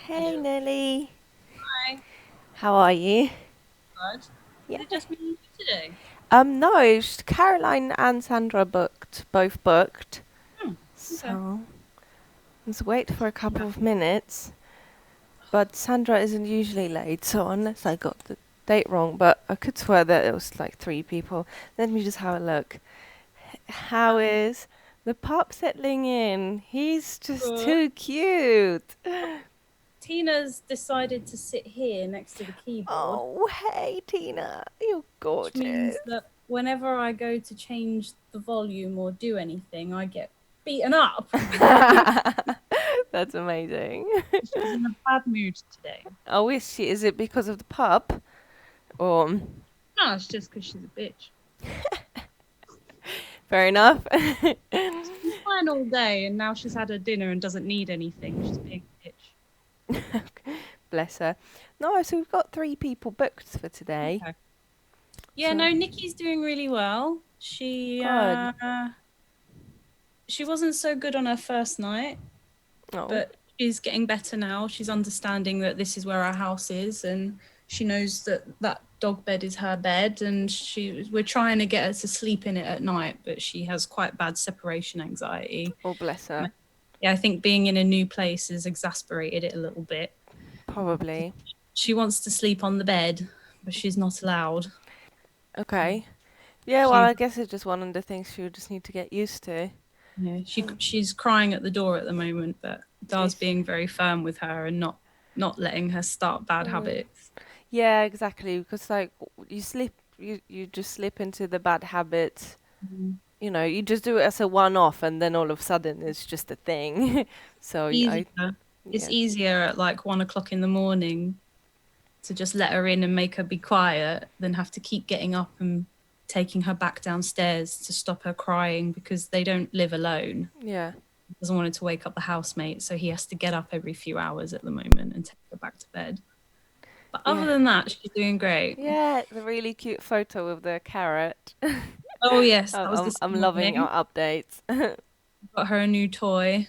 Hey Hello. Nelly, Hi. how are you? Good. Yeah. Is it just me and you today? No, Caroline and Sandra both booked. Hmm. Okay. So let's wait for a Yeah. couple of minutes. But Sandra isn't usually late, so unless I got the date wrong, but I could swear that it was like 3 people. Let me just have a look. How Um, is the pup settling in? He's just Good. too cute. Tina's decided to sit here next to the keyboard, Oh, hey Tina, you're which gorgeous. means that whenever I go to change the volume or do anything, I get beaten up. That's amazing. She's in a bad mood today. Oh, is she? Is it because of the pup? Or No, it's just because she's a bitch. fair enough. She's been fine all day, and now she's had her dinner and doesn't need anything. She's being a bitch. Bless her. No, so we've got 3 people booked for today. Okay. Yeah, So no, Nikki's doing really well. good. She wasn't so good on her first night, Oh, but she's getting better now. She's understanding that this is where our house is, and she knows that that dog bed is her bed, and we're trying to get her to sleep in it at night, but she has quite bad separation anxiety. oh, bless her. Yeah, I think being in a new place has exasperated it a little bit. Probably. She wants to sleep on the bed, but she's not allowed. Okay. Yeah, well, She I guess it's just one of the things you just need to get used to. Yeah, Um, she's crying at the door at the moment, but Dar's It's, being very firm with her and not letting her start bad mm, habits. yeah, exactly. Because like you just slip into the bad habits. Mhm. You just do it as a one-off, and then all of a sudden it's just a thing. So Easier. It's yeah, easier at like 1 o'clock in the morning to just let her in and make her be quiet than have to keep getting up and taking her back downstairs to stop her crying because they don't live alone. yeah, He doesn't want her to wake up the housemate, so he has to get up every few hours at the moment and take her back to bed. But other yeah, than that, she's doing great. yeah. The really cute photo of the carrot. Oh yes, I'm that was I'm this I'm loving morning. our updates. Got her a new toy.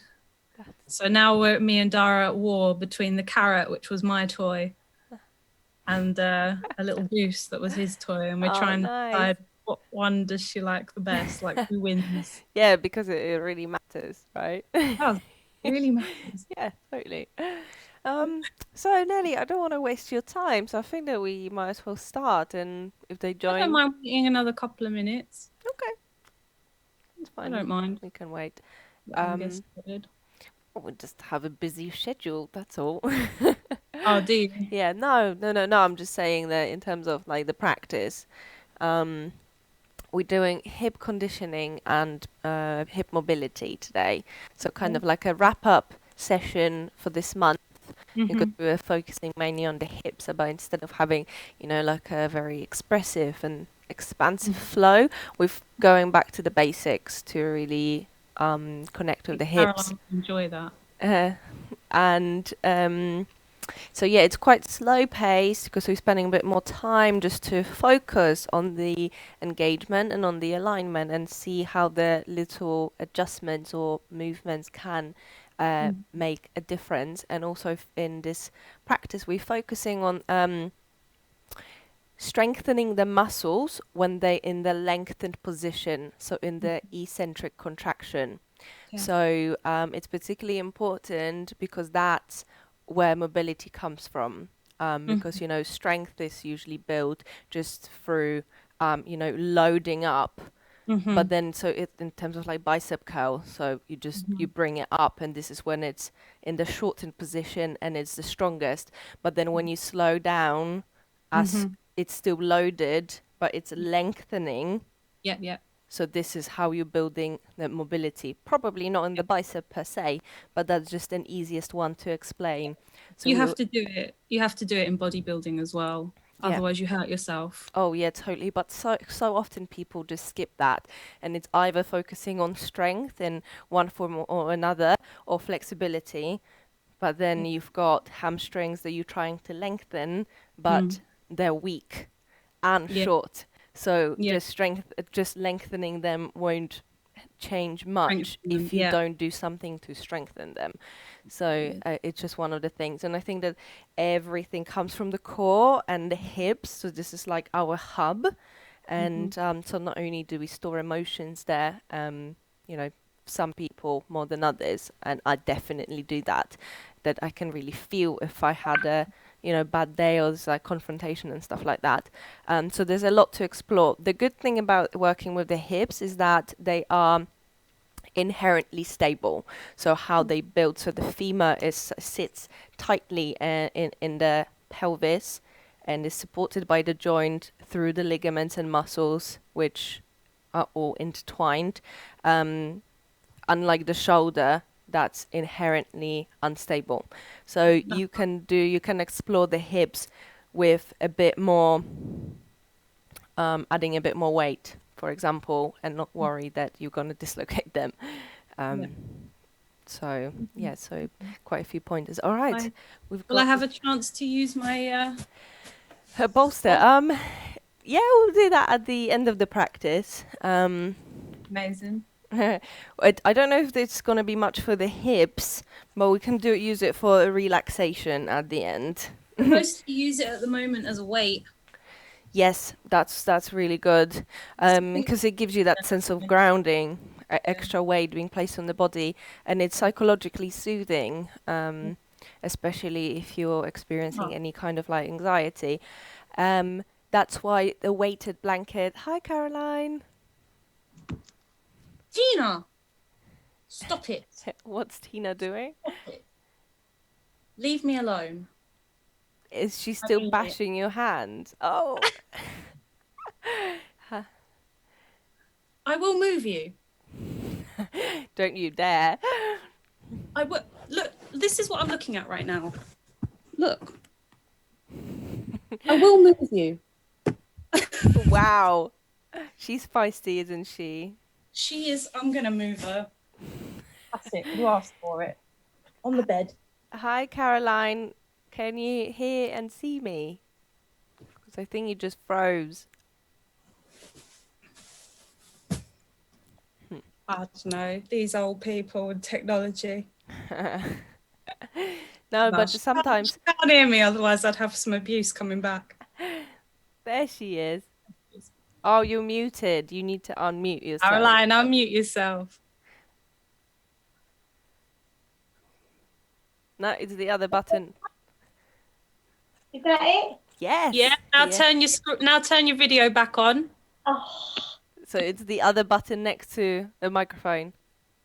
So now me and Dara at war between the carrot, which was my toy, and a little goose that was his toy, and we're Oh, trying to nice. decide what one does she like the best, like who wins. Yeah, because it really matters, right? Oh, it really matters. Yeah, totally. Um, so Nelly, I don't want to waste your time, so I think that we might as well start. And if they I don't join, mind waiting another couple of minutes. okay, it's I fine. don't mind. We can wait. Let them get Um, started. we just have a busy schedule. That's all. Oh, do you? Yeah, no, no, no, no. I'm just saying that in terms of like the practice, um, we're doing hip conditioning and hip mobility today. So kind of like a wrap up session for this month because Mm-hmm. we were focusing mainly on the hips, but instead of having, like a very expressive and expansive flow, we're going back to the basics to really connect with the hips. Caroline will enjoy that. Uh, and so yeah, it's quite slow paced because we're spending a bit more time just to focus on the engagement and on the alignment and see how the little adjustments or movements can Mm. make a difference. And also in this practice, we're focusing on strengthening the muscles when they're in the lengthened position, so in the eccentric contraction. Okay. So it's particularly important because that's where mobility comes from. Because Mm-hmm. strength is usually built just through loading up. Mm-hmm. But then, so it in terms of like bicep curl, so you bring it up, and this is when it's in the shortened position and it's the strongest. But then when you slow down, as Mm-hmm. it's still loaded, but it's lengthening, Yeah, yeah. so this is how you're building the mobility. Probably not in the bicep per se, but that's just an easiest one to explain. So You we, have to do it. You have to do it in bodybuilding as well. yeah. Otherwise, you hurt yourself. Oh yeah, totally. But so often people just skip that, and it's either focusing on strength in one form or another, or flexibility. But then you've got hamstrings that you're trying to lengthen, Mm. but they're weak and Yeah, short. So yeah, just lengthening them won't change much Strengthen, if you yeah. don't do something to strengthen them. So it's just one of the things. And I think that everything comes from the core and the hips. So this is like our hub. And so not only do we store emotions there, you know, some people more than others, and I definitely do that, that I can really feel if I had a, you know, bad day or there's like confrontation and stuff like that. So there's a lot to explore. The good thing about working with the hips is that they are inherently stable. So how they build, so the femur sits tightly in the pelvis and is supported by the joint through the ligaments and muscles, which are all intertwined. Unlike the shoulder, that's inherently unstable. So you can explore the hips with a bit more, adding a bit more weight, for example, and not worry that you're going to dislocate them. Yeah. So yeah, so quite a few pointers. All right, we've Will I got have a chance to use my her bolster. Yeah, we'll do that at the end of the practice. amazing. I don't know if it's going to be much for the hips, but we can use it for a relaxation at the end. I mostly use it at the moment as a weight. Yes, that's really good, because it gives you that sense of grounding, extra weight being placed on the body, and it's psychologically soothing, especially if you're experiencing any kind of like anxiety. That's why the weighted blanket. Hi, Caroline. Gina, stop it. What's Tina doing? Stop it. Leave me alone. Is she still bashing your hand? Oh. I will move you. Don't you dare. I will. Look, this is what I'm looking at right now. Look. I will move you. Wow. She's feisty, isn't she? She is. I'm going to move her. That's it. You asked for it. On the bed. Hi, Caroline. Can you hear and see me? Because I think you just froze. I don't know. These old people and technology. No, but sometimes... She can't hear me, otherwise I'd have some abuse coming back. There she is. Oh, you're muted. You need to unmute yourself. Caroline, unmute yourself. No, it's the other button. Is that it? Yes. Yeah. Now turn your video back on. Oh, So it's the other button next to the microphone.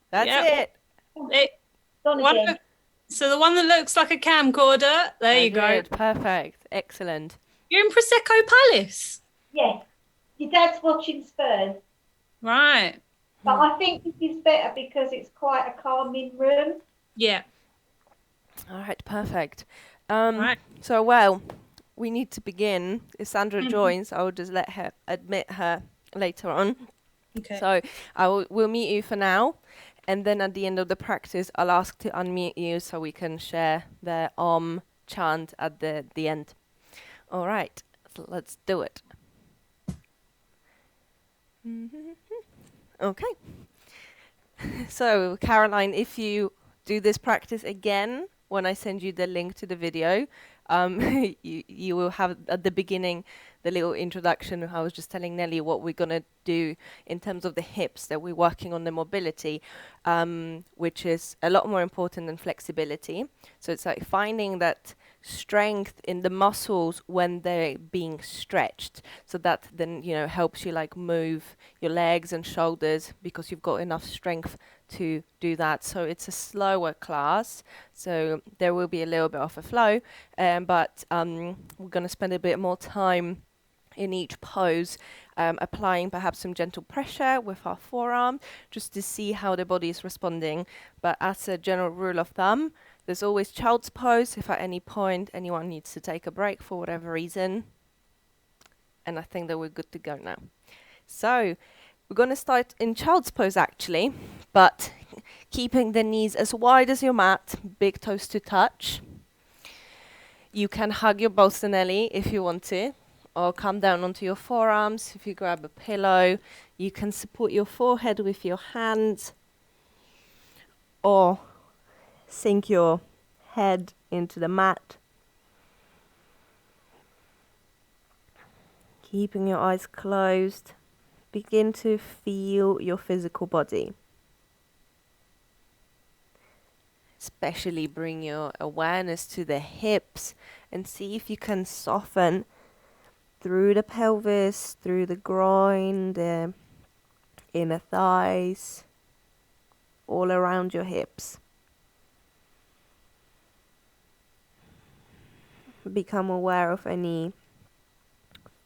That's it. gone again. So the one that looks like a camcorder. There you go. Perfect. Excellent. You're in Prosecco Palace. Yes. Your dad's watching Spurs. Right. But I think this is better because it's quite a calming room. Yeah. All right. Perfect. Right. So, well, we need to begin. If Sandra joins, I will just let her admit her later on. Okay. So we'll mute you for now. And then at the end of the practice, I'll ask to unmute you so we can share the chant at the end. All right, so let's do it. Okay. So, Caroline, if you do this practice again, when I send you the link to the video, you will have at the beginning the little introduction. I was just telling Nelly what we're going to do in terms of the hips, that we're working on the mobility, which is a lot more important than flexibility. So it's like finding that strength in the muscles when they're being stretched, so that then, you know, helps you like move your legs and shoulders because you've got enough strength to do that. So it's a slower class, so there will be a little bit of a flow, but we're going to spend a bit more time in each pose, applying perhaps some gentle pressure with our forearm just to see how the body is responding. But as a general rule of thumb, there's always child's pose if at any point anyone needs to take a break for whatever reason. And I think that we're good to go now. So we're going to start in child's pose actually, but keeping the knees as wide as your mat, big toes to touch. You can hug your bolster, Nelly, if you want to, or come down onto your forearms. If you grab a pillow, you can support your forehead with your hands, or sink your head into the mat. Keeping your eyes closed, begin to feel your physical body. Especially bring your awareness to the hips and see if you can soften through the pelvis, through the groin, the inner thighs, all around your hips. Become aware of any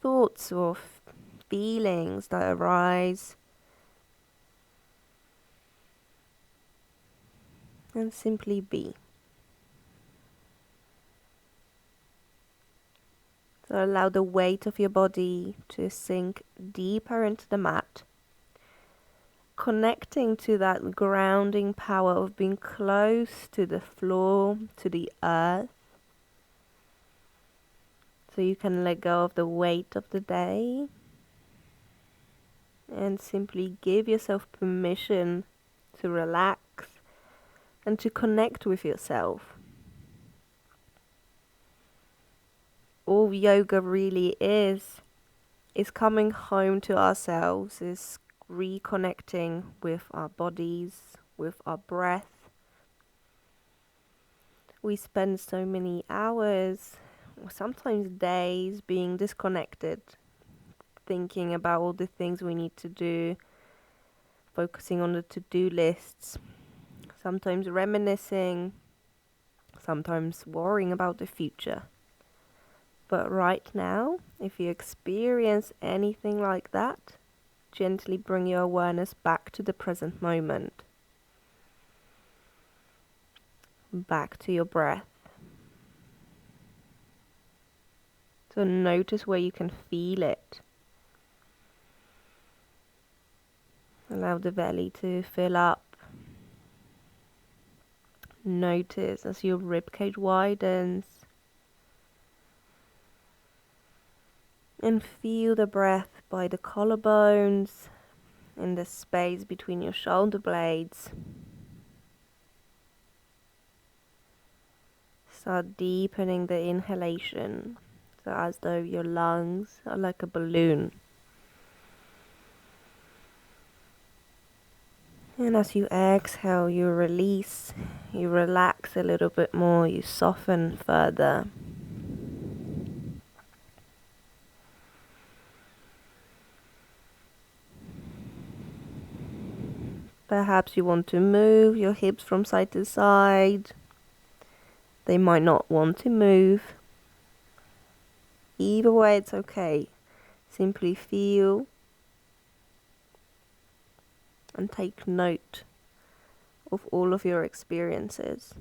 thoughts or feelings that arise, and simply be. So allow the weight of your body to sink deeper into the mat, connecting to that grounding power of being close to the floor, to the earth, so you can let go of the weight of the day and simply give yourself permission to relax and to connect with yourself. All yoga really is coming home to ourselves, is reconnecting with our bodies, with our breath. We spend so many hours, or sometimes days, being disconnected, thinking about all the things we need to do, focusing on the to-do lists, sometimes reminiscing, sometimes worrying about the future. But right now, if you experience anything like that, gently bring your awareness back to the present moment. Back to your breath. So notice where you can feel it. Allow the belly to fill up. Notice as your ribcage widens. And feel the breath by the collarbones, in the space between your shoulder blades. Start deepening the inhalation, so as though your lungs are like a balloon. And as you exhale, you release, you relax a little bit more, you soften further. Perhaps you want to move your hips from side to side. They might not want to move. Either way, it's okay. Simply feel and take note of all of your experiences.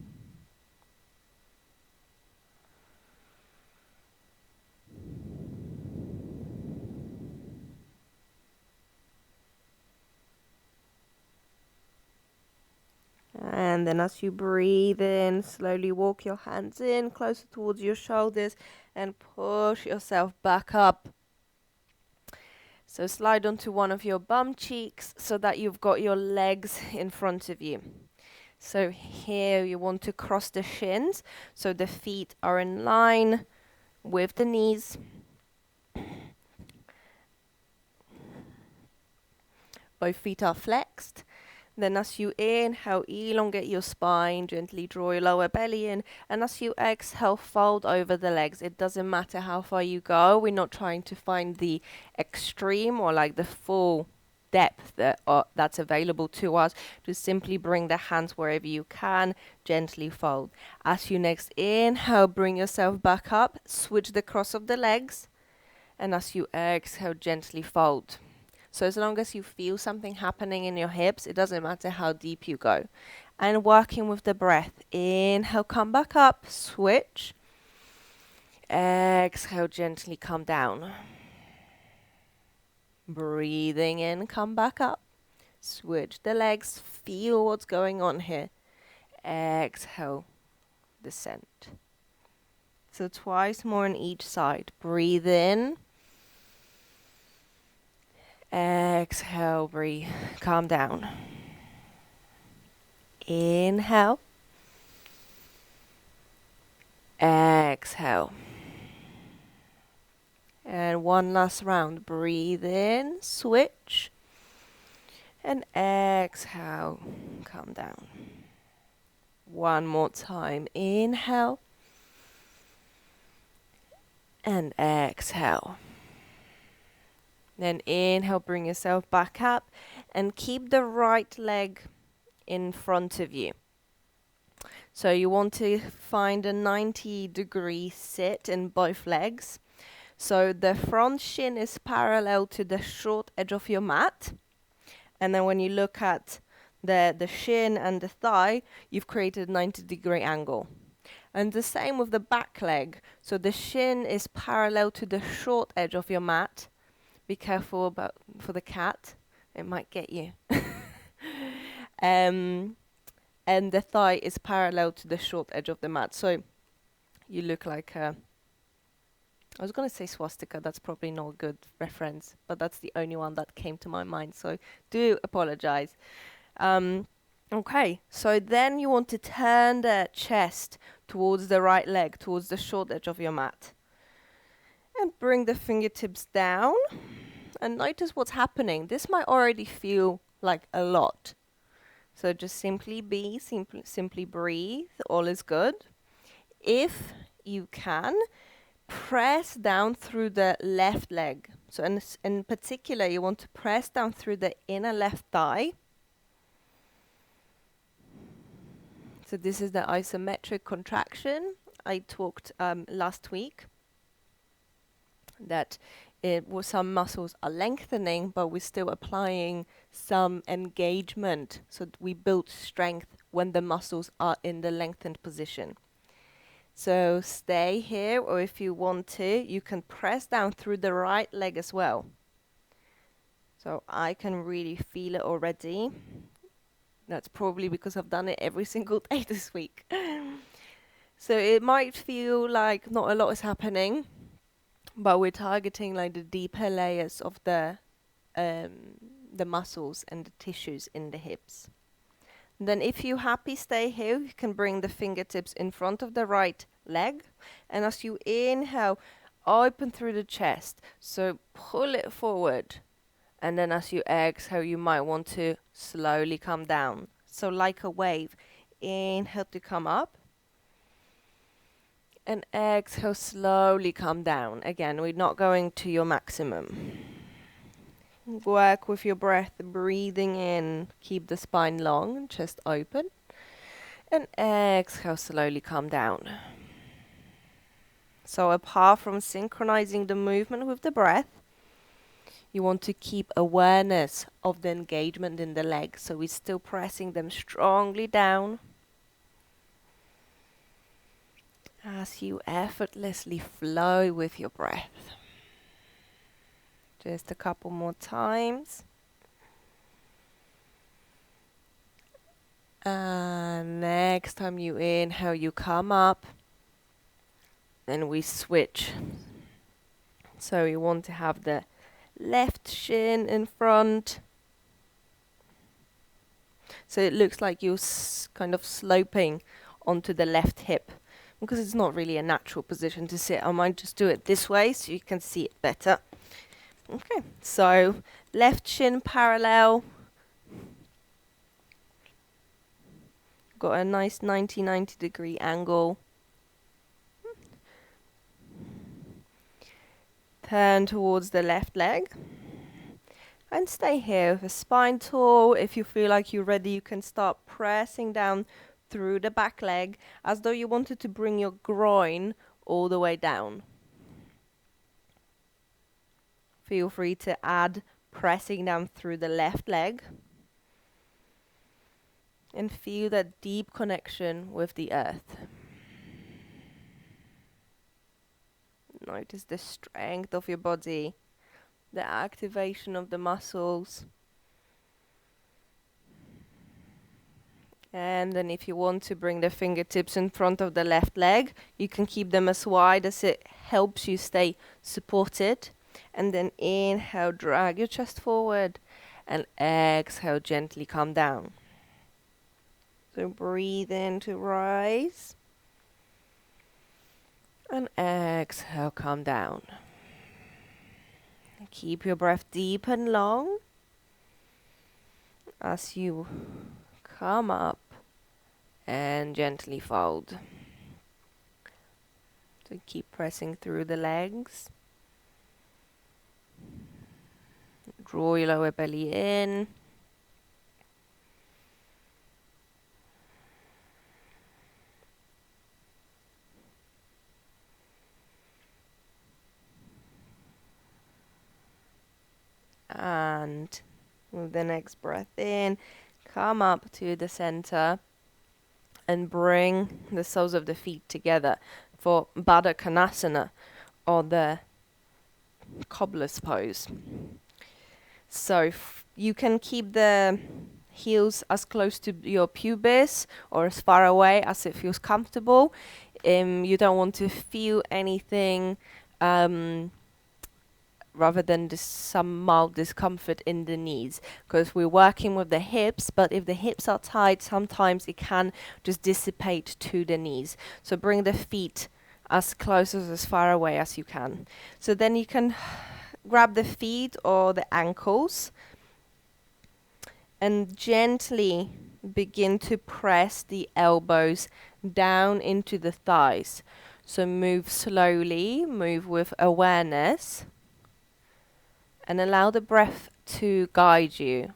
And then as you breathe in, slowly walk your hands in closer towards your shoulders and push yourself back up. So slide onto one of your bum cheeks so that you've got your legs in front of you. So here you want to cross the shins so the feet are in line with the knees. Both feet are flexed. Then as you inhale, elongate your spine, gently draw your lower belly in. And as you exhale, fold over the legs. It doesn't matter how far you go. We're not trying to find the extreme or like the full depth that's available to us. Just simply bring the hands wherever you can, gently fold. As you next inhale, bring yourself back up, switch the cross of the legs. And as you exhale, gently fold. So as long as you feel something happening in your hips, it doesn't matter how deep you go. And working with the breath. Inhale, come back up, switch. Exhale, gently come down. Breathing in, come back up. Switch the legs, feel what's going on here. Exhale, descent. So twice more on each side. Breathe in. Exhale, breathe, calm down. Inhale. Exhale. And one last round. Breathe in, switch. And exhale, calm down. One more time. Inhale. And exhale. Then inhale, bring yourself back up and keep the right leg in front of you. So you want to find a 90-degree sit in both legs. So the front shin is parallel to the short edge of your mat. And then when you look at the shin and the thigh, you've created a 90-degree angle. And the same with the back leg. So the shin is parallel to the short edge of your mat. Be careful for the cat. It might get you. And the thigh is parallel to the short edge of the mat. So you look like I was going to say swastika. That's probably not a good reference, but that's the only one that came to my mind. So do apologize. Okay, so then you want to turn the chest towards the right leg, towards the short edge of your mat. And bring the fingertips down. And notice what's happening. This might already feel like a lot. So just simply breathe. All is good. If you can, press down through the left leg. So in particular, you want to press down through the inner left thigh. So this is the isometric contraction. I talked last week that some muscles are lengthening, but we're still applying some engagement. So we build strength when the muscles are in the lengthened position. So stay here, or if you want to, you can press down through the right leg as well. So I can really feel it already. That's probably because I've done it every single day this week. So it might feel like not a lot is happening, but we're targeting like the deeper layers of the muscles and the tissues in the hips. Then if you're happy, stay here. You can bring the fingertips in front of the right leg. And as you inhale, open through the chest. So pull it forward. And then as you exhale, you might want to slowly come down. So like a wave, inhale to come up. And exhale, slowly come down. Again, we're not going to your maximum. Work with your breath, breathing in. Keep the spine long, chest open. And exhale, slowly come down. So apart from synchronizing the movement with the breath, you want to keep awareness of the engagement in the legs. So we're still pressing them strongly down. As you effortlessly flow with your breath. Just a couple more times. And next time you inhale, you come up. Then we switch. So you want to have the left shin in front. So it looks like you're kind of sloping onto the left hip. Because it's not really a natural position to sit. I might just do it this way so you can see it better. Okay, so left shin parallel. Got a nice 90 degree angle. Turn towards the left leg. And stay here with the spine tall. If you feel like you're ready, you can start pressing down through the back leg as though you wanted to bring your groin all the way down. Feel free to add pressing down through the left leg and feel that deep connection with the earth. Notice the strength of your body, the activation of the muscles. And then if you want to bring the fingertips in front of the left leg, you can keep them as wide as it helps you stay supported. And then inhale, drag your chest forward. And exhale, gently come down. So breathe in to rise. And exhale, come down. Keep your breath deep and long as you come up and gently fold. So keep pressing through the legs. Draw your lower belly in. And with the next breath in, come up to the center and bring the soles of the feet together for Paragustasana, or the cobbler's pose. So you can keep the heels as close to your pubis or as far away as it feels comfortable. You don't want to feel anything rather than some mild discomfort in the knees, because we're working with the hips, but if the hips are tight, sometimes it can just dissipate to the knees. So bring the feet as close as far away as you can. So then you can grab the feet or the ankles and gently begin to press the elbows down into the thighs. So move slowly, move with awareness, and allow the breath to guide you.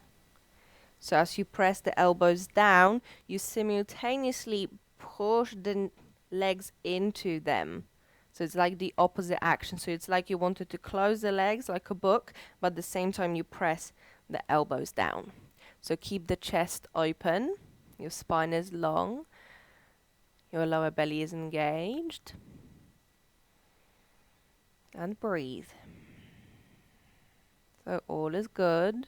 So as you press the elbows down, you simultaneously push the legs into them. So it's like the opposite action. So it's like you wanted to close the legs like a book, but at the same time you press the elbows down. So keep the chest open, your spine is long, your lower belly is engaged, and breathe. So all is good.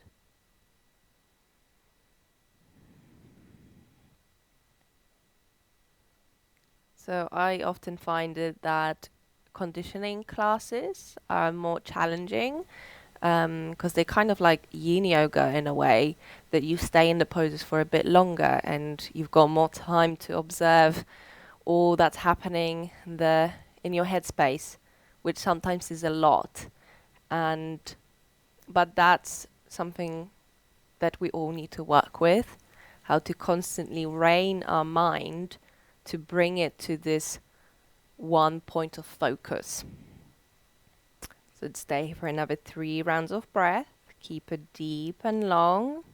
So I often find it that conditioning classes are more challenging because they're kind of like yin yoga in a way, that you stay in the poses for a bit longer and you've got more time to observe all that's happening in your headspace, which sometimes is a lot. But that's something that we all need to work with, how to constantly rein our mind to bring it to this one point of focus. So stay for another 3 rounds of breath. Keep it deep and long.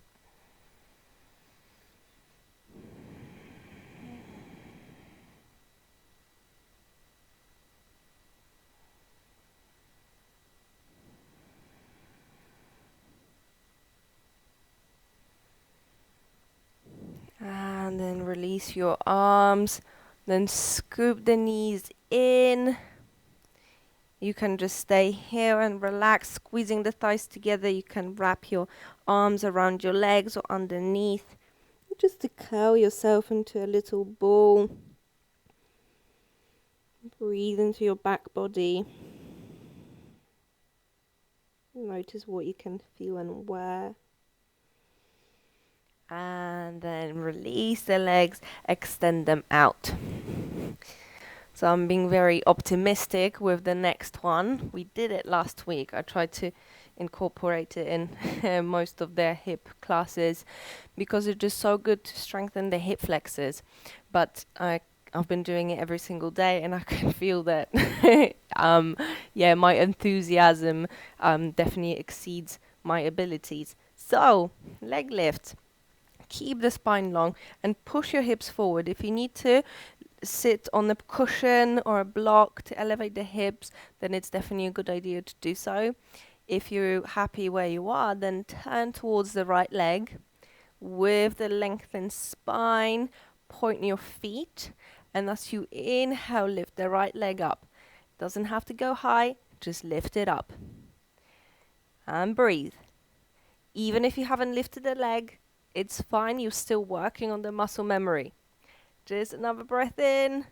And then release your arms. Then scoop the knees in. You can just stay here and relax, squeezing the thighs together. You can wrap your arms around your legs or underneath. Just to curl yourself into a little ball. Breathe into your back body. Notice what you can feel and where. And then release the legs, extend them out. So I'm being very optimistic with the next one. We did it last week. I tried to incorporate it in most of their hip classes because it's just so good to strengthen the hip flexors. But I've been doing it every single day and I can feel that my enthusiasm definitely exceeds my abilities. So, leg lift. Keep the spine long and push your hips forward. If you need to sit on a cushion or a block to elevate the hips, then it's definitely a good idea to do so. If you're happy where you are, then turn towards the right leg with the lengthened spine. Point your feet, and as you inhale, lift the right leg up. Doesn't have to go high, just lift it up. And breathe. Even if you haven't lifted the leg, it's fine, you're still working on the muscle memory. Just another breath in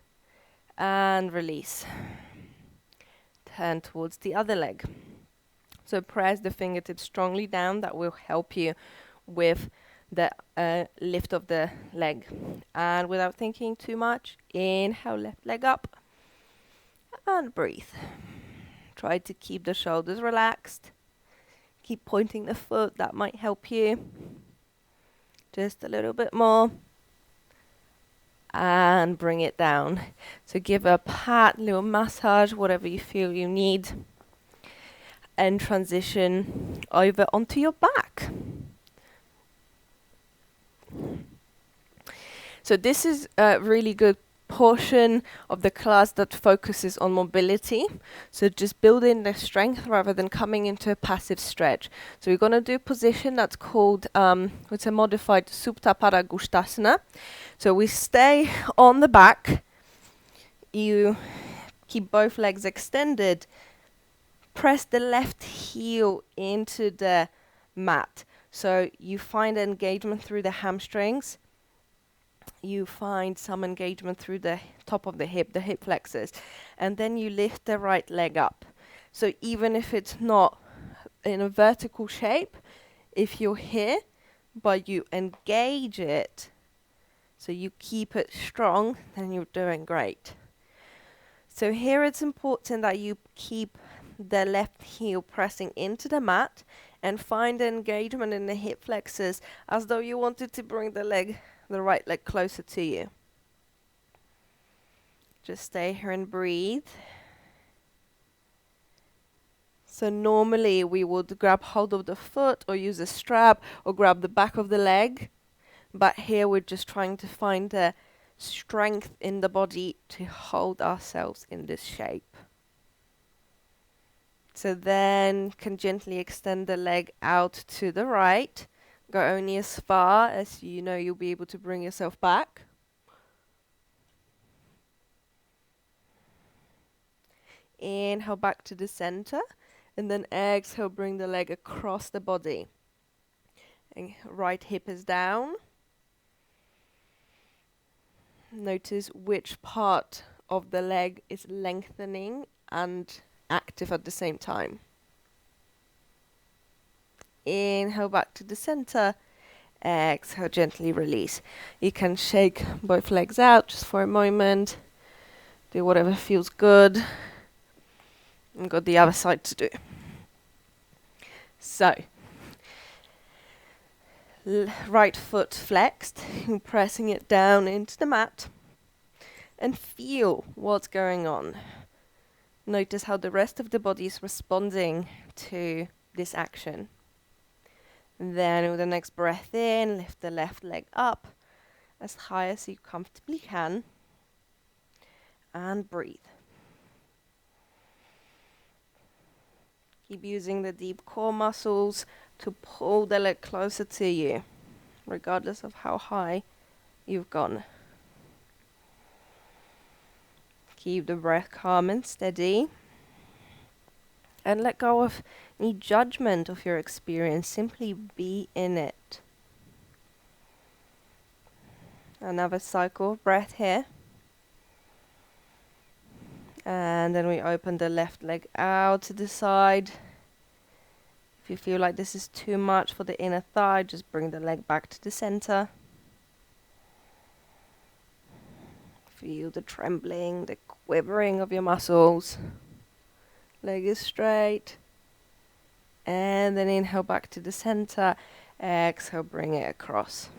and release. Turn towards the other leg. So press the fingertips strongly down. That will help you with the lift of the leg. And without thinking too much, inhale, left leg up, and breathe. Try to keep the shoulders relaxed. Keep pointing the foot. That might help you. Just a little bit more. And bring it down. So give a pat, little massage, whatever you feel you need. And transition over onto your back. So this is a really good portion of the class that focuses on mobility. So just building the strength rather than coming into a passive stretch. So we're going to do a position that's called, it's a modified Supta Paragustasana. So we stay on the back. You keep both legs extended. Press the left heel into the mat. So you find engagement through the hamstrings. You find some engagement through the top of the hip flexors. And then you lift the right leg up. So even if it's not in a vertical shape, if you're here, but you engage it, so you keep it strong, then you're doing great. So here it's important that you keep the left heel pressing into the mat and find engagement in the hip flexors as though you wanted to bring the right leg closer to you. Just stay here and breathe. So normally we would grab hold of the foot or use a strap or grab the back of the leg. But here we're just trying to find the strength in the body to hold ourselves in this shape. So then can gently extend the leg out to the right. Go only as far as you know you'll be able to bring yourself back. Inhale back to the center. And then exhale, bring the leg across the body. And right hip is down. Notice which part of the leg is lengthening and active at the same time. Inhale back to the center. Exhale, gently release. You can shake both legs out just for a moment. Do whatever feels good. And got the other side to do. So, right foot flexed, pressing it down into the mat. And feel what's going on. Notice how the rest of the body is responding to this action. And then with the next breath in, lift the left leg up as high as you comfortably can. And breathe. Keep using the deep core muscles to pull the leg closer to you, regardless of how high you've gone. Keep the breath calm and steady. And let go of any judgment of your experience. Simply be in it. Another cycle of breath here. And then we open the left leg out to the side. If you feel like this is too much for the inner thigh, just bring the leg back to the center. Feel the trembling, the quivering of your muscles. Leg is straight. And then inhale back to the center. Exhale, bring it across.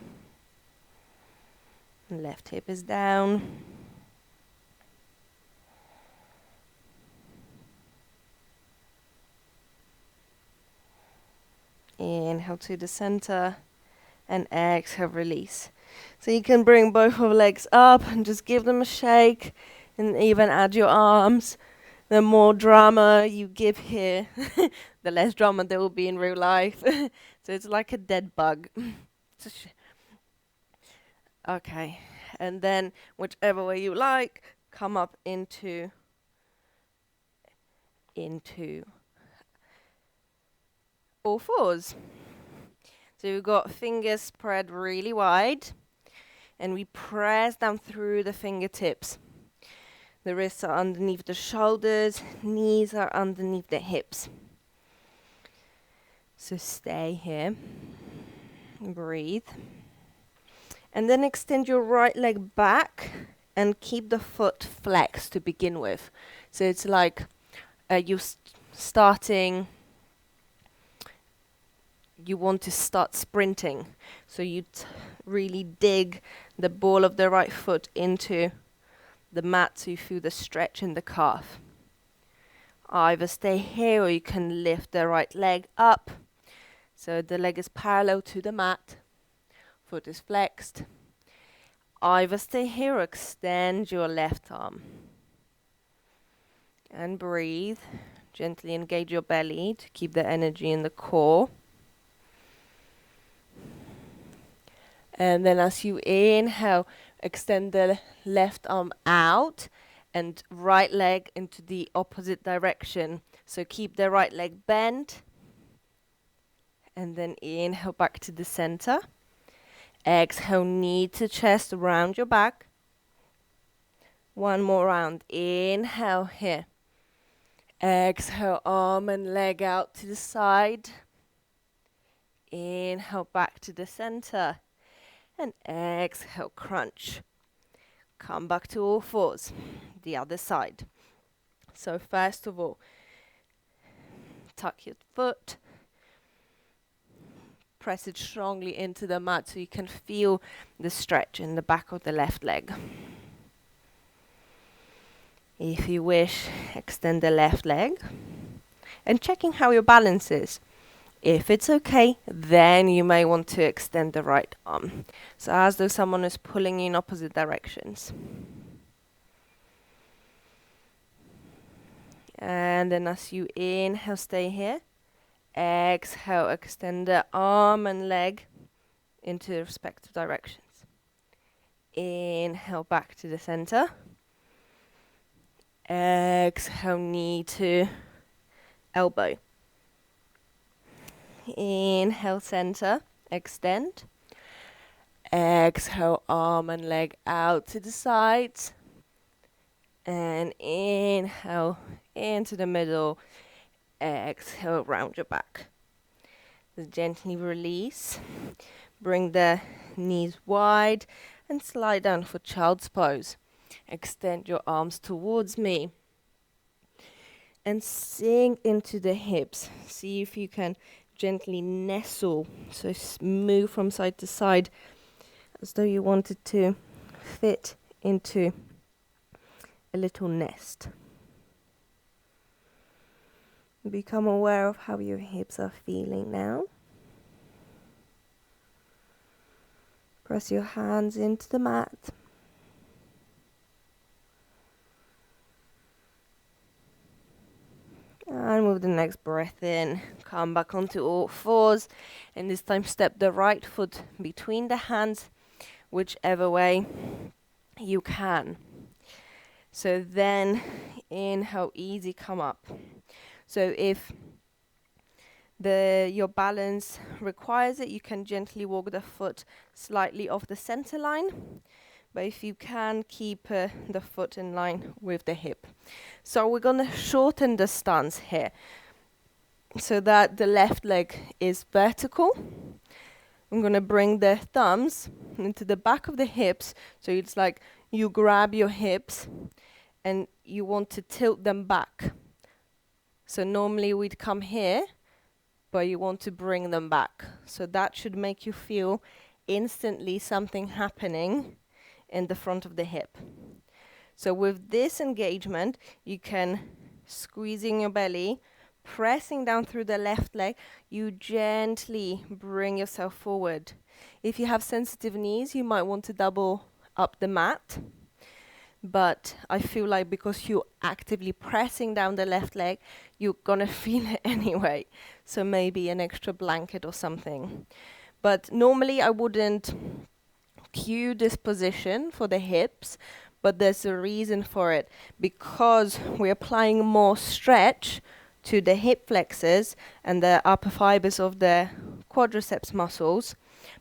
Left hip is down. Inhale to the center and exhale, release. So you can bring both of legs up and just give them a shake and even add your arms. The more drama you give here, the less drama there will be in real life. So it's like a dead bug. Okay, and then whichever way you like, come up into all fours. So we've got fingers spread really wide, and we press down through the fingertips. The wrists are underneath the shoulders, knees are underneath the hips. So stay here, breathe. And then extend your right leg back and keep the foot flexed to begin with. So it's like starting, you want to start sprinting. So you really dig the ball of the right foot into the mat so you feel the stretch in the calf. Either stay here or you can lift the right leg up. So the leg is parallel to the mat, foot is flexed. Either stay here or extend your left arm. And breathe. Gently engage your belly to keep the energy in the core. And then as you inhale, extend the left arm out and right leg into the opposite direction. So keep the right leg bent. And then inhale back to the center. Exhale, knee to chest, round your back. One more round. Inhale here. Exhale, arm and leg out to the side. Inhale back to the center. And exhale, crunch. Come back to all fours. The other side. So first of all, tuck your foot. Press it strongly into the mat so you can feel the stretch in the back of the left leg. If you wish, extend the left leg. And checking how your balance is. If it's okay, then you may want to extend the right arm. So as though someone is pulling you in opposite directions. And then as you inhale, stay here. Exhale, extend the arm and leg into the respective directions. Inhale back to the center. Exhale, knee to elbow. Inhale, center, extend. Exhale, arm and leg out to the sides. And inhale into the middle. Exhale, round your back. Gently release. Bring the knees wide and slide down for child's pose. Extend your arms towards me. And sink into the hips. See if you can gently nestle. So move from side to side as though you wanted to fit into a little nest. Become aware of how your hips are feeling now. Press your hands into the mat. And with the next breath in, come back onto all fours. And this time step the right foot between the hands, whichever way you can. So then inhale, easy, come up. So if your balance requires it, you can gently walk the foot slightly off the center line. But if you can, keep the foot in line with the hip. So we're going to shorten the stance here so that the left leg is vertical. I'm going to bring the thumbs into the back of the hips. So it's like you grab your hips and you want to tilt them back. So normally we'd come here, but you want to bring them back. So that should make you feel instantly something happening in the front of the hip. So with this engagement, you can squeezing your belly, pressing down through the left leg, you gently bring yourself forward. If you have sensitive knees, you might want to double up the mat. But I feel like because you're actively pressing down the left leg, you're gonna feel it anyway. So maybe an extra blanket or something. But normally I wouldn't cue this position for the hips, but there's a reason for it. Because we're applying more stretch to the hip flexors and the upper fibers of the quadriceps muscles,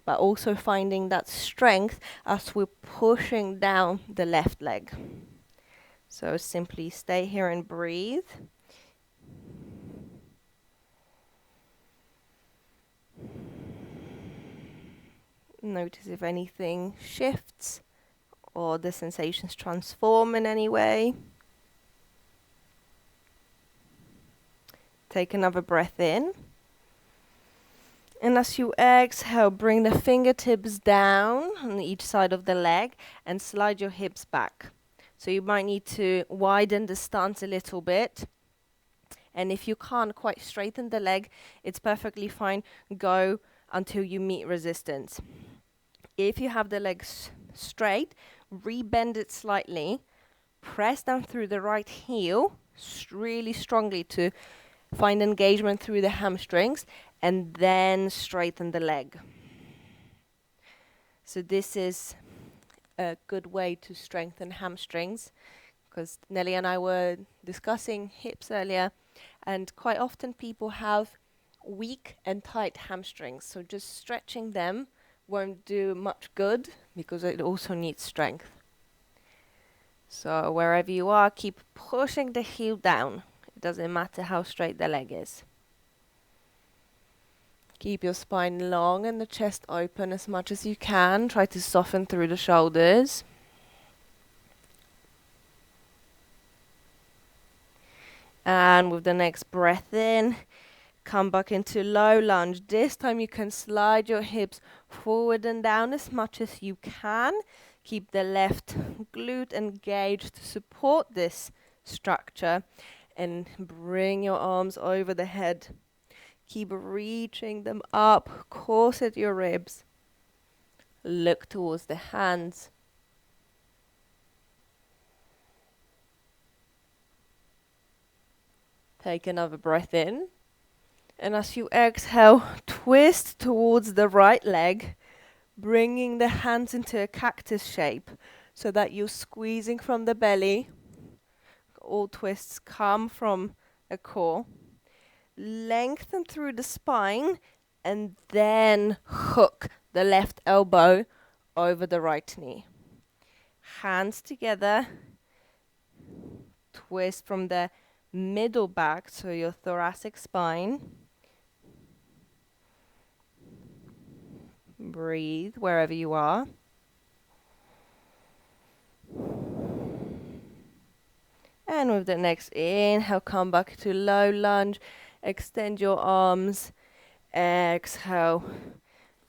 but also finding that strength as we're pushing down the left leg. So simply stay here and breathe. Notice if anything shifts or the sensations transform in any way. Take another breath in. And as you exhale, bring the fingertips down on each side of the leg and slide your hips back. So you might need to widen the stance a little bit. And if you can't quite straighten the leg, it's perfectly fine. Go until you meet resistance. If you have the legs straight, rebend it slightly. Press down through the right heel really strongly to find engagement through the hamstrings, and then straighten the leg. So this is a good way to strengthen hamstrings, because Nelly and I were discussing hips earlier, and quite often people have weak and tight hamstrings. So just stretching them won't do much good because it also needs strength. So wherever you are, keep pushing the heel down. It doesn't matter how straight the leg is. Keep your spine long and the chest open as much as you can. Try to soften through the shoulders. And with the next breath in, come back into low lunge. This time you can slide your hips forward and down as much as you can. Keep the left glute engaged to support this structure. And bring your arms over the head. Keep reaching them up, corset your ribs. Look towards the hands. Take another breath in. And as you exhale, twist towards the right leg, bringing the hands into a cactus shape so that you're squeezing from the belly. All twists come from a core. Lengthen through the spine and then hook the left elbow over the right knee. Hands together. Twist from the middle back, so your thoracic spine. Breathe wherever you are. And with the next inhale, come back to low lunge. Extend your arms. Exhale.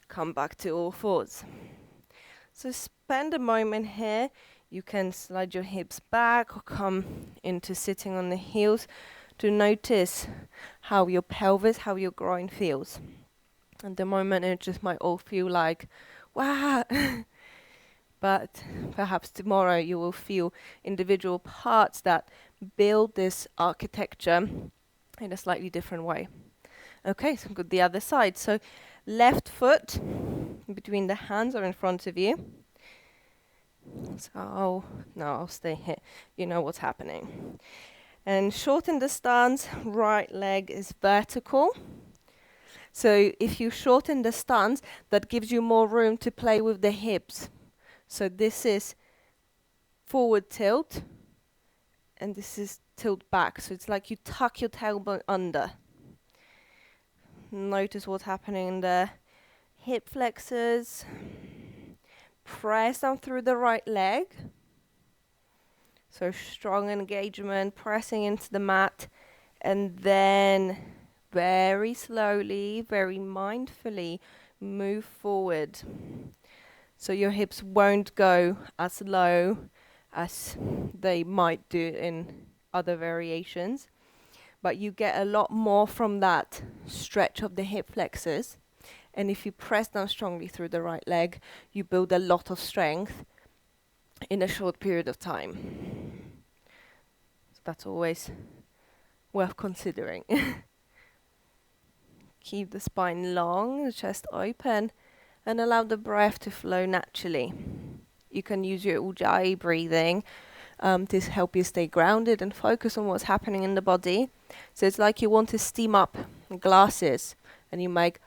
Come back to all fours. So spend a moment here. You can slide your hips back or come into sitting on the heels to notice how your pelvis, how your groin feels. At the moment, it just might all feel like, wow. But perhaps tomorrow you will feel individual parts that build this architecture in a slightly different way. Okay, so good. The other side. So left foot between the hands or in front of you. So, I'll stay here. You know what's happening. And shorten the stance. Right leg is vertical. So if you shorten the stance, that gives you more room to play with the hips. So this is forward tilt, and this is tilt back. So it's like you tuck your tailbone under. Notice what's happening in the hip flexors. Press down through the right leg. So strong engagement, pressing into the mat, and then very slowly, very mindfully move forward. So your hips won't go as low as they might do in other variations, but you get a lot more from that stretch of the hip flexors. And if you press down strongly through the right leg, you build a lot of strength in a short period of time. So that's always worth considering. Keep the spine long, the chest open, and allow the breath to flow naturally. You can use your ujjayi breathing to help you stay grounded and focus on what's happening in the body. So it's like you want to steam up glasses and you make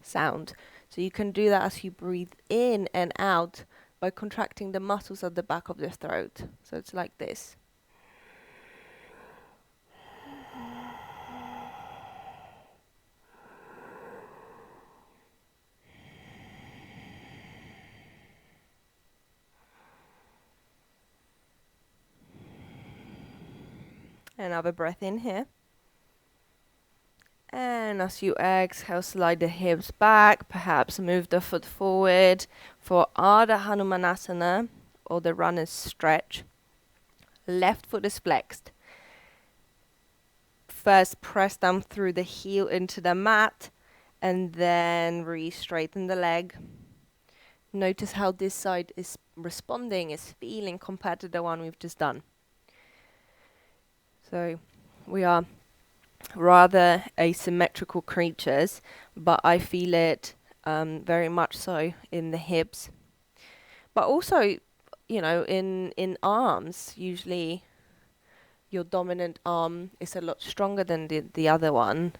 sound. So you can do that as you breathe in and out by contracting the muscles at the back of the throat. So it's like this. Another breath in here. And as you exhale, slide the hips back, perhaps move the foot forward for Ardha Hanumanasana, or the runner's stretch. Left foot is flexed. First, press down through the heel into the mat, and then re-straighten the leg. Notice how this side is responding, is feeling compared to the one we've just done. So we are rather asymmetrical creatures, but I feel it very much so in the hips. But also, in arms, usually your dominant arm is a lot stronger than the other one.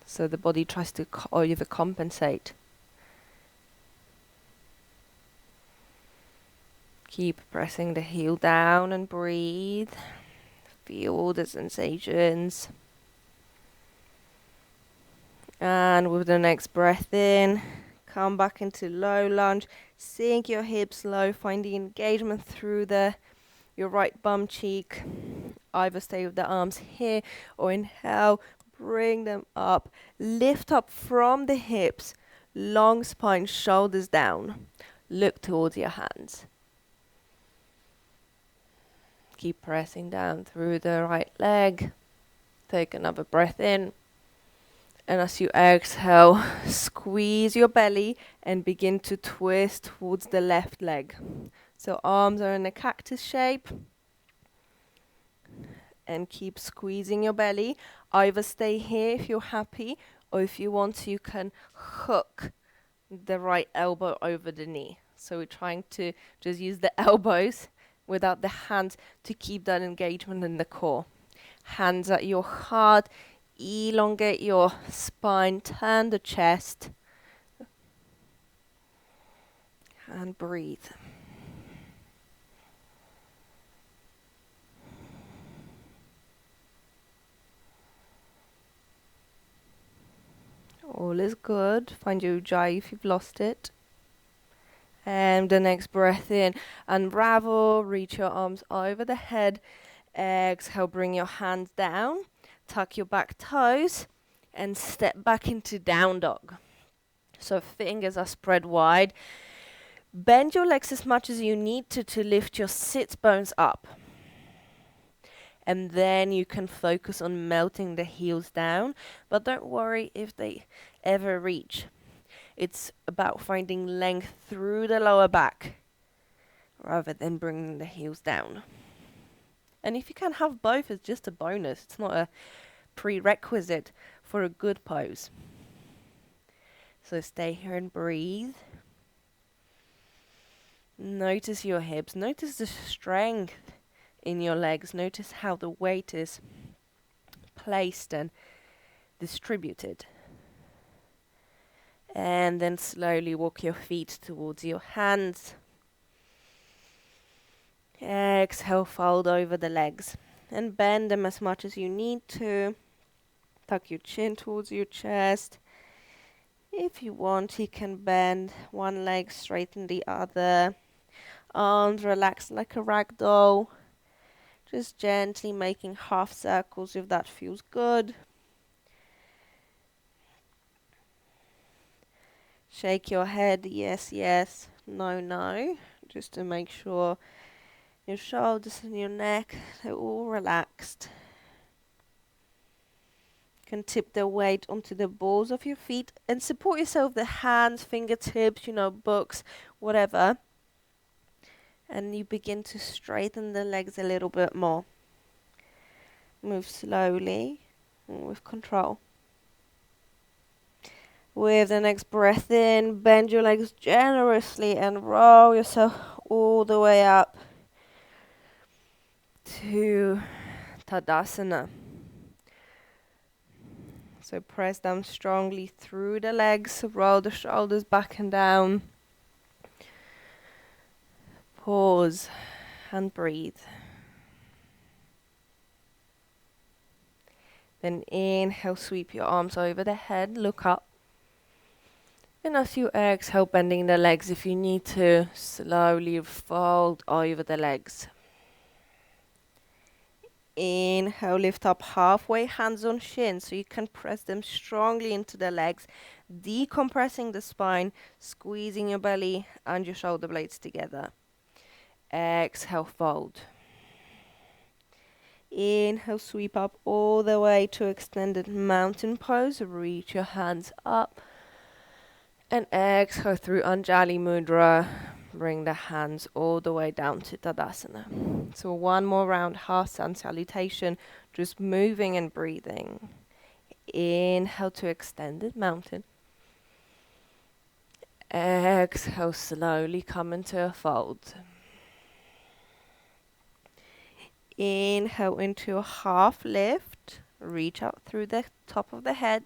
So the body tries to overcompensate. Keep pressing the heel down and breathe. Feel the sensations. And with the next breath in, come back into low lunge. Sink your hips low. Find the engagement through your right bum cheek. Either stay with the arms here or inhale. Bring them up. Lift up from the hips. Long spine, shoulders down. Look towards your hands. Keep pressing down through the right leg. Take another breath in. And as you exhale, squeeze your belly and begin to twist towards the left leg. So arms are in a cactus shape. And keep squeezing your belly. Either stay here if you're happy, or if you want to, you can hook the right elbow over the knee. So we're trying to just use the elbows without the hands to keep that engagement in the core. Hands at your heart, elongate your spine, turn the chest, and breathe. All is good. Find your ujjayi if you've lost it. And the next breath in, unravel, reach your arms over the head. Exhale, bring your hands down, tuck your back toes, and step back into down dog. So fingers are spread wide. Bend your legs as much as you need to lift your sits bones up. And then you can focus on melting the heels down, but don't worry if they ever reach. It's about finding length through the lower back rather than bringing the heels down. And if you can have both, it's just a bonus. It's not a prerequisite for a good pose. So stay here and breathe. Notice your hips. Notice the strength in your legs. Notice how the weight is placed and distributed. And then slowly walk your feet towards your hands. Exhale, fold over the legs and bend them as much as you need to. Tuck your chin towards your chest. If you want, you can bend one leg, straighten the other. Arms relaxed like a rag doll. Just gently making half circles if that feels good. Shake your head, yes, yes, no, no, just to make sure your shoulders and your neck, they're all relaxed. You can tip the weight onto the balls of your feet and support yourself with the hands, fingertips, books, whatever. And you begin to straighten the legs a little bit more. Move slowly and with control. With the next breath in, bend your legs generously and roll yourself all the way up to Tadasana. So press down strongly through the legs, roll the shoulders back and down. Pause and breathe. Then inhale, sweep your arms over the head, look up. And as you exhale, bending the legs, if you need to, slowly fold over the legs. Inhale, lift up halfway, hands on shins, so you can press them strongly into the legs, decompressing the spine, squeezing your belly and your shoulder blades together. Exhale, fold. Inhale, sweep up all the way to extended mountain pose. Reach your hands up. And exhale through Anjali Mudra. Bring the hands all the way down to Tadasana. So one more round, half sun salutation, just moving and breathing. Inhale to extended mountain. Exhale, slowly come into a fold. Inhale into a half lift. Reach out through the top of the head.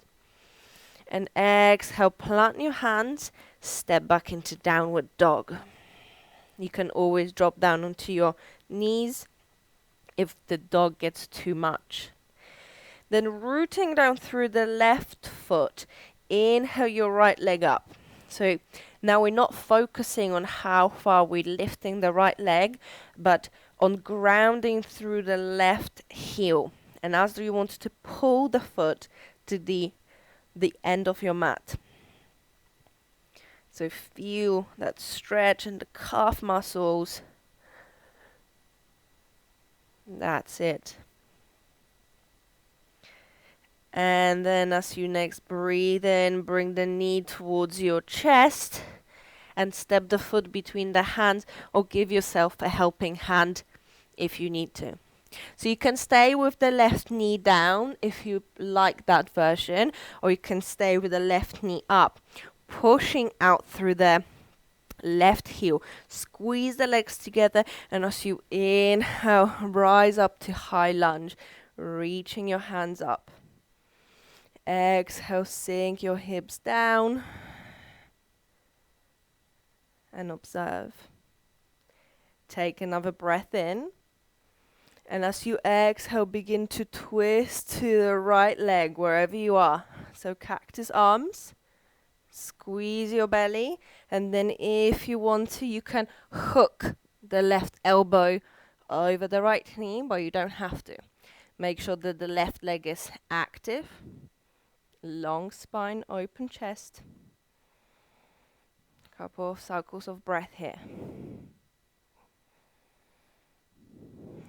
And exhale, plant your hands, step back into downward dog. You can always drop down onto your knees if the dog gets too much. Then rooting down through the left foot, inhale your right leg up. So now we're not focusing on how far we're lifting the right leg, but on grounding through the left heel. And as you want to pull the foot to the end of your mat. So feel that stretch in the calf muscles. That's it. And then as you next breathe in, bring the knee towards your chest and step the foot between the hands, or give yourself a helping hand if you need to. So you can stay with the left knee down if you like that version, or you can stay with the left knee up, pushing out through the left heel. Squeeze the legs together, and as you inhale, rise up to high lunge, reaching your hands up. Exhale, sink your hips down and observe. Take another breath in. And as you exhale, begin to twist to the right leg wherever you are. So cactus arms, squeeze your belly, and then if you want to, you can hook the left elbow over the right knee, but you don't have to. Make sure that the left leg is active. Long spine, open chest. Couple of cycles of breath here.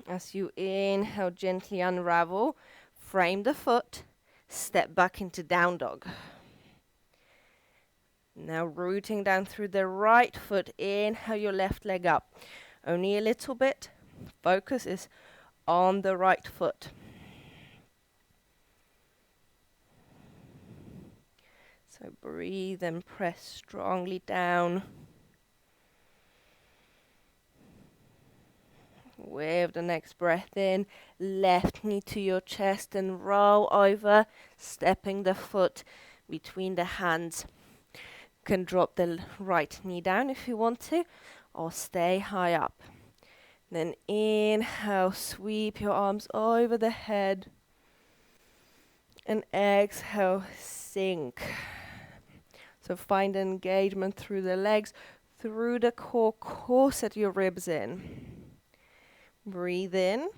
As you inhale, gently unravel, frame the foot, step back into down dog. Now rooting down through the right foot, inhale your left leg up. Only a little bit. Focus is on the right foot. So breathe and press strongly down. With the next breath in, left knee to your chest and roll over, stepping the foot between the hands. You can drop the right knee down if you want to, or stay high up. Then inhale, sweep your arms over the head. And exhale, sink. So find engagement through the legs, through the core, set your ribs in. Breathe in.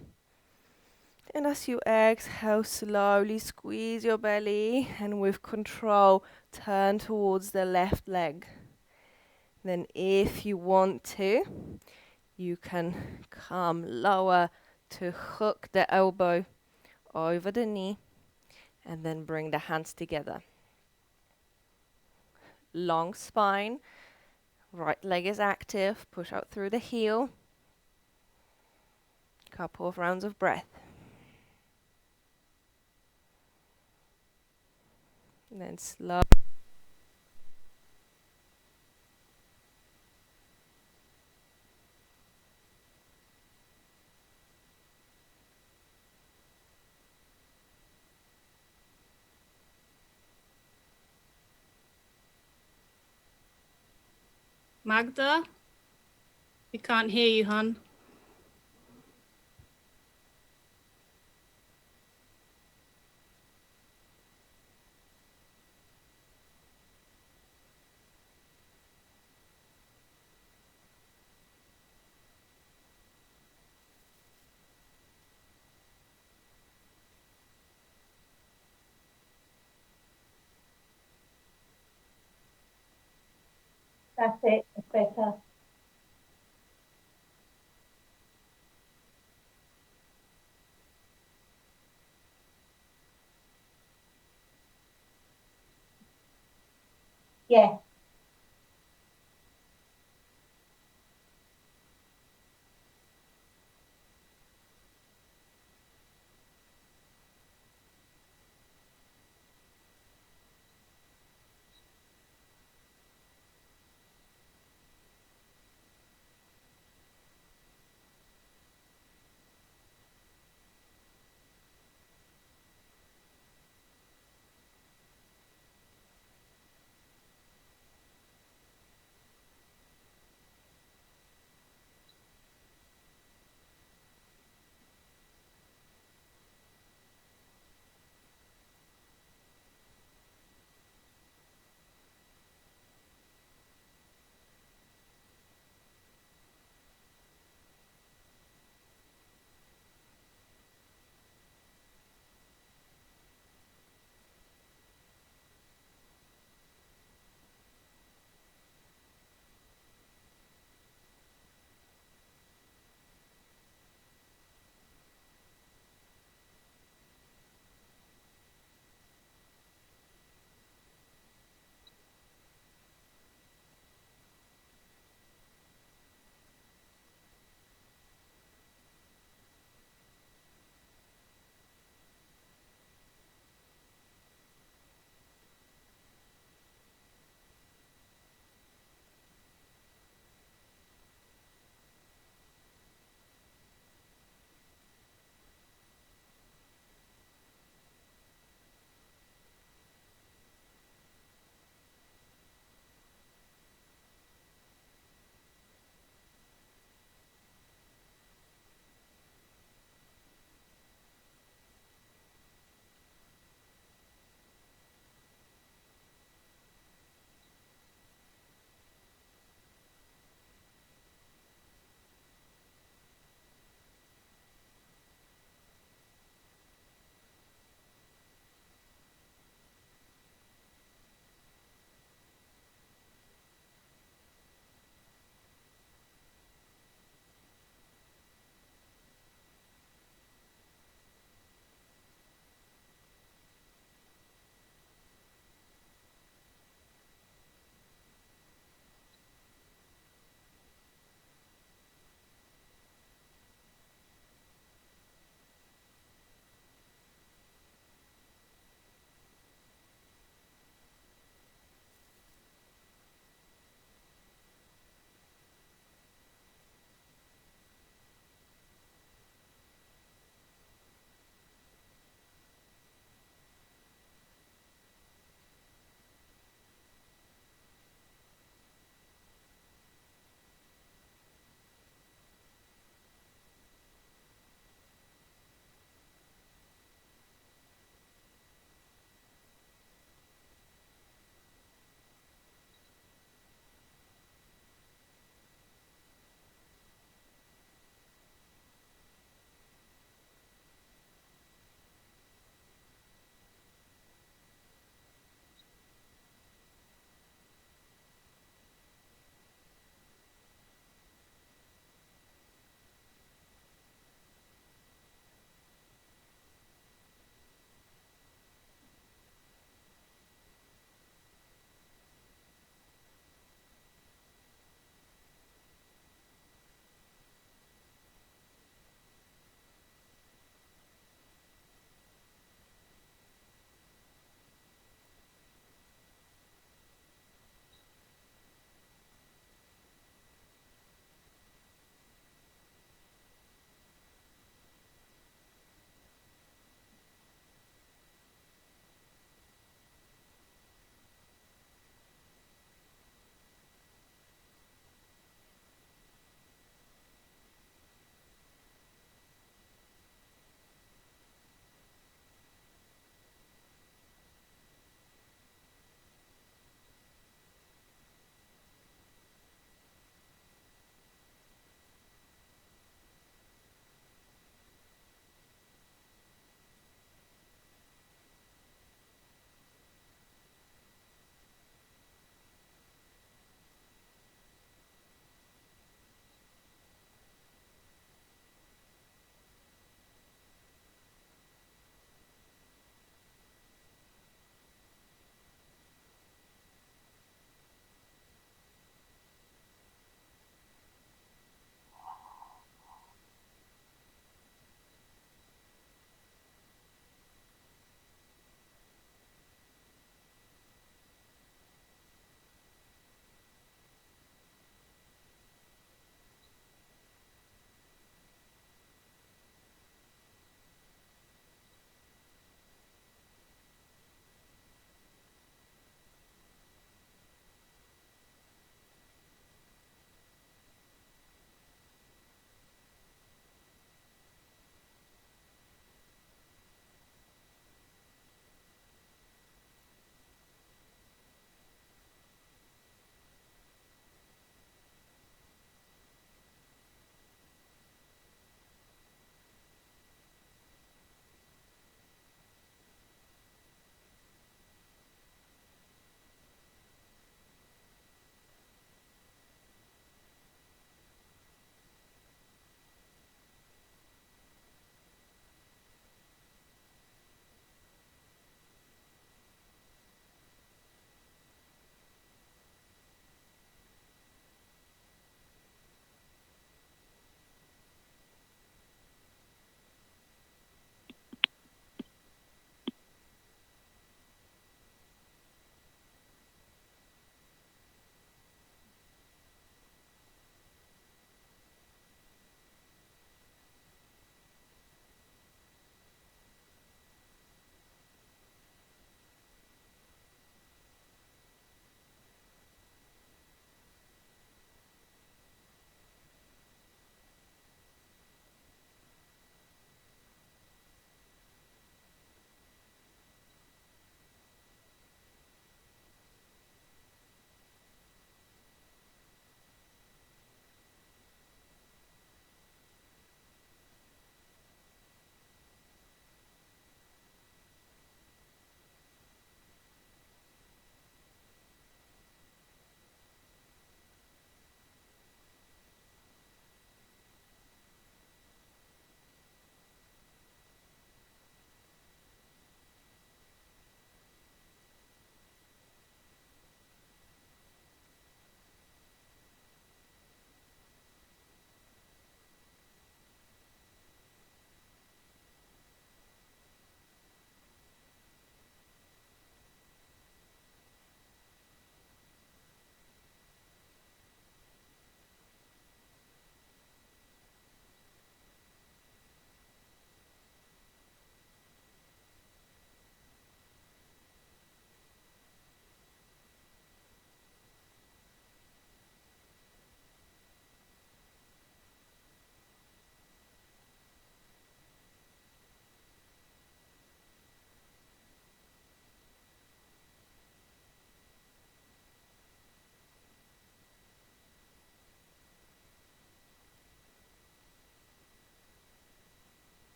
And as you exhale, slowly squeeze your belly and with control, turn towards the left leg. Then if you want to, you can come lower to hook the elbow over the knee and then bring the hands together. Long spine, right leg is active, push out through the heel. Couple of rounds of breath. And then slow. Magda, we can't hear you, hon. That's it. It's better. Yeah.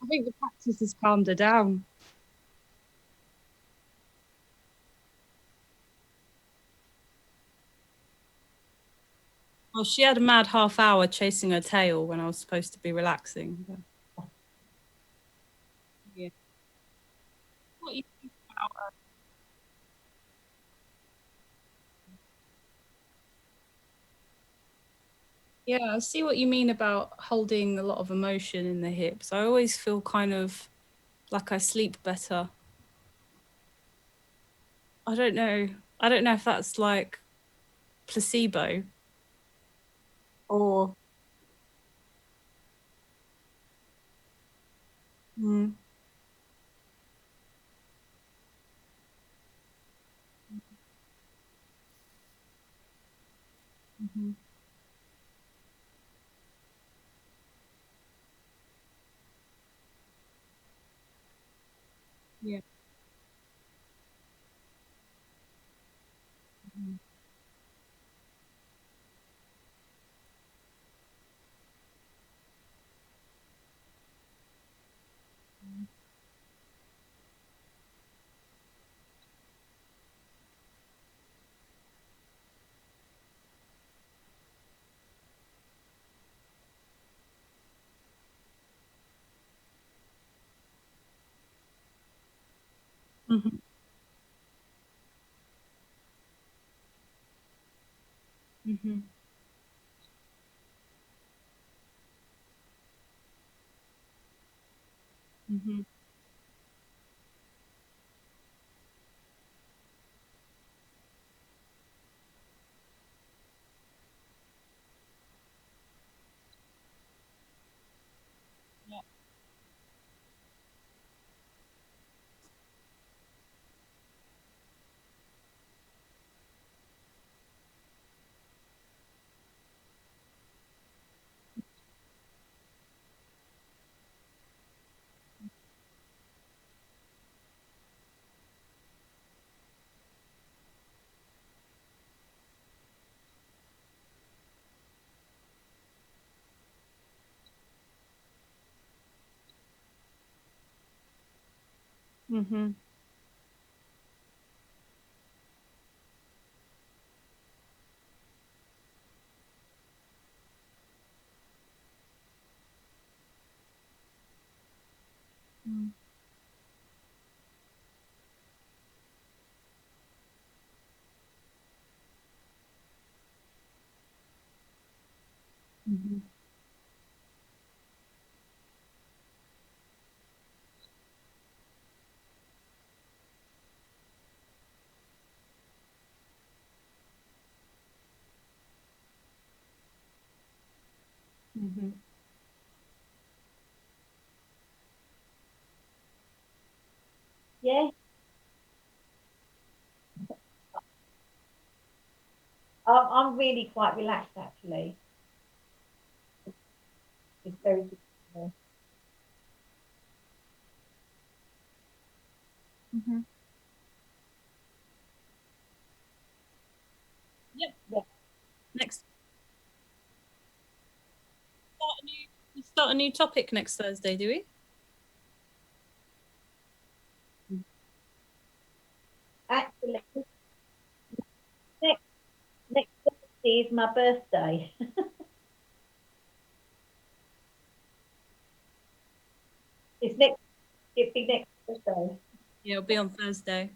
I think the practice has calmed her down. Well, she had a mad half hour chasing her tail when I was supposed to be relaxing. But... Yeah. What you think about Yeah, I see what you mean about holding a lot of emotion in the hips. I always feel kind of like I sleep better. I don't know. I don't know if that's like placebo or. Mm, mhm. Yeah. Mhm. Mhm. Mhm. Mhm. Yeah. Mhm. Mhm. Mhm. Mhm. Yeah, I'm really quite relaxed actually. It's very good. Mhm. Yep. Yeah. Next, we start a new topic next Thursday, do we? Actually, next next Thursday is my birthday. It's next. It'll be next Thursday. Yeah, it'll be on Thursday.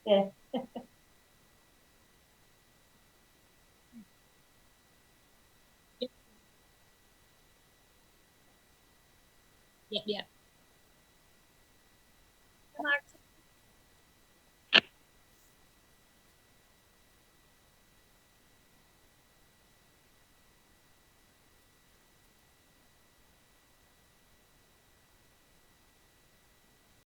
Yeah. Yep. Yep. Yep.